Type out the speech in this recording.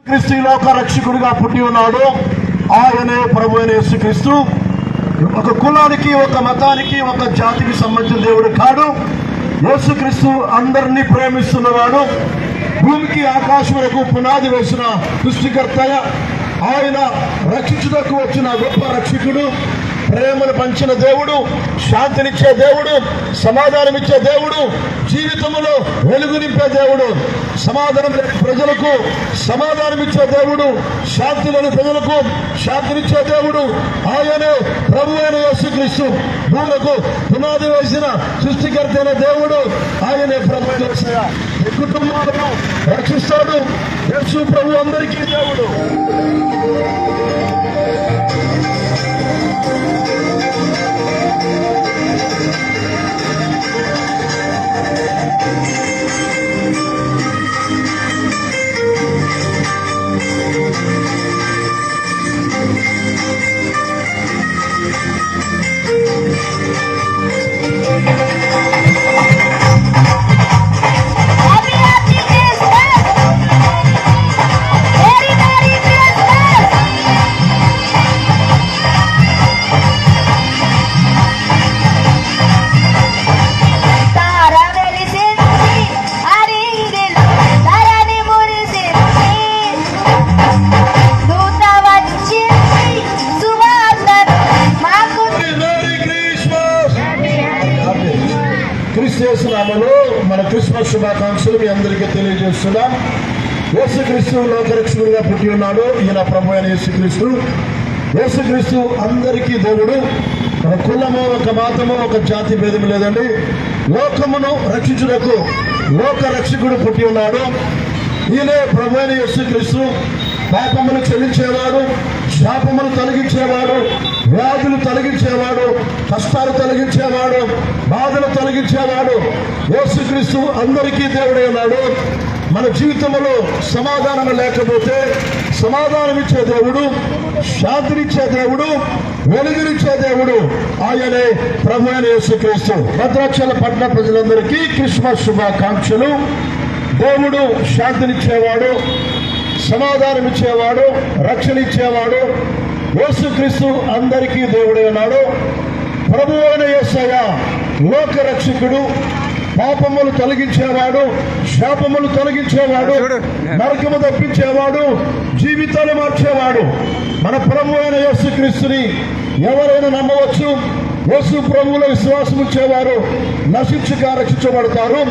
క్రీస్తు లోక రక్షకుడిగా పుట్టి ఉన్నాడు. ఆయనే ప్రభు అయిన యేసుక్రీస్తు. ఒక కులానికి, ఒక మతానికి, ఒక జాతికి సంబంధించిన దేవుడు కాడు. యేసుక్రీస్తు అందరినీ ప్రేమిస్తున్నవాడు. భూమికి ఆకాశములకు పునాది వేసిన సృష్టికర్త. ఆయన రక్షించుటకు వచ్చిన గొప్ప రక్షకుడు. ప్రేమను పంచిన దేవుడు, శాంతినిచ్చే దేవుడు, సమాధానమిచ్చే దేవుడు, జీవితంలో వెలుగు నింపే దేవుడు, సమాధానం లేని ప్రజలకు సమాధానమిచ్చే దేవుడు, శాంతి లేని ప్రజలకు శాంతినిచ్చే దేవుడు. ఆయనే ప్రభు అయిన యేసుక్రీస్తు. భూములకు పునాది వేసిన సృష్టికర్త అయిన దేవుడు. ఆయనే ప్రభు అయిన యేసయ్య. ఈ కుటుంబాలను రక్షిస్తాడు. యేసు ప్రభు అందరికీ దేవుడు. క్రీస్తు నామములో మన క్రిస్మస్ శుభాకాంక్షలు మీ అందరికీ తెలియజేస్తున్నాం. యేసుక్రీస్తు లోకరక్షకుడిగా పుట్టి ఉన్నాడు. ఈయన ప్రభు అయిన యేసుక్రీస్తు. యేసుక్రీస్తు అందరికీ దేవుడు. ఒక కులము, ఒక మతము, ఒక జాతి భేదం లేదండి. లోకమును రక్షించుటకు లోక రక్షకుడు పుట్టి ఉన్నాడు. ఈయనే ప్రభు అయిన యేసుక్రీస్తు. పాపములు చెల్లించేవాడు, శాపములు తొలగించేవాడు, వ్యాధులు తొలగించేవాడు, కష్టాలు తొలగించేవాడు, బాధలు తొలగించేవాడు. యేసుక్రీస్తు అందరికీ దేవుడై ఉన్నాడు. మన జీవితంలో సమాధానం లేకపోతే సమాధానమిచ్చే దేవుడు, శాంతినిచ్చే దేవుడు, వెలుగునిచ్చే దేవుడు. ఆయనే ప్రభు అయిన యేసుక్రీస్తు. భద్రాచల పట్టణ ప్రజలందరికీ క్రిస్మస్ శుభాకాంక్షలు. దేవుడు శాంతినిచ్చేవాడు, సమాధానం ఇచ్చేవాడు, రక్షణ ఇచ్చేవాడు. యేసుక్రీస్తు అందరికీ దేవుడై ఉన్నాడు. ప్రభు అయిన యేసయ్య లోక రక్షకుడు. పాపములు తొలగించేవాడు, శాపములు తొలగించేవాడు, నరకము తప్పించేవాడు, జీవితాలు మార్చేవాడు. మన ప్రభు అయిన యేసుక్రీస్తుని ఎవరైనా నమ్మవచ్చు. యేసు ప్రభువులో విశ్వాసం ఉంచేవారు నశించక రక్షించబడతారు.